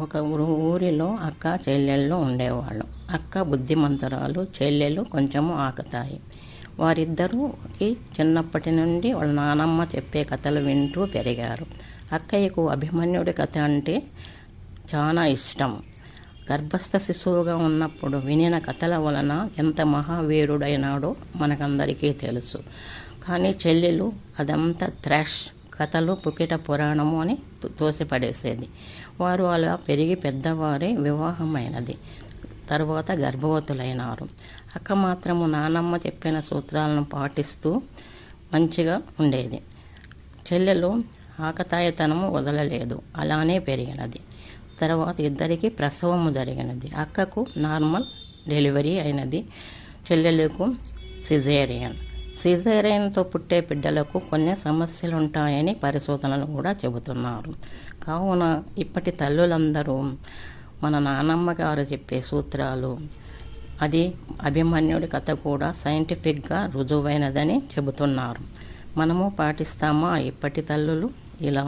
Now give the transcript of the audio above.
ఒక ఊరిలో అక్క చెల్లెళ్ళు ఉండేవాళ్ళు. అక్క బుద్ధిమంతురాలు, చెల్లెలు కొంచెము ఆకతాయి. వారిద్దరూకి చిన్నప్పటి నుండి వాళ్ళ నానమ్మ చెప్పే కథలు వింటూ పెరిగారు. అక్కయ్యకు అభిమన్యుడి కథ అంటే చాలా ఇష్టం. గర్భస్థ శిశువుగా ఉన్నప్పుడు వినిన కథల వలన ఎంత మహావీరుడైనాడో మనకందరికీ తెలుసు. కానీ చెల్లెలు అదంతా థ్రాష్ కథలు, పుకిట పురాణము అని తోసిపడేసేది. వారు అలా పెరిగి పెద్దవారే వివాహమైనది. తర్వాత గర్భవతులైనారు. అక్క మాత్రము నానమ్మ చెప్పిన సూత్రాలను పాటిస్తూ మంచిగా ఉండేది. చెల్లెలు ఆకతాయితనము వదలలేదు, అలానే పెరిగినది. తర్వాత ఇద్దరికి ప్రసవము జరిగినది. అక్కకు నార్మల్ డెలివరీ అయినది, చెల్లెలకు సిజేరియన్తో పుట్టే బిడ్డలకు కొన్ని సమస్యలు ఉంటాయని పరిశోధనలు కూడా చెబుతున్నారు. కావున ఇప్పటి తల్లులందరూ మన నానమ్మ గారు చెప్పే సూత్రాలు, అది అభిమన్యుడి కథ కూడా సైంటిఫిక్గా రుజువైనదని చెబుతున్నారు. మనము పాటిస్తామా ఇప్పటి తల్లులు? ఇలా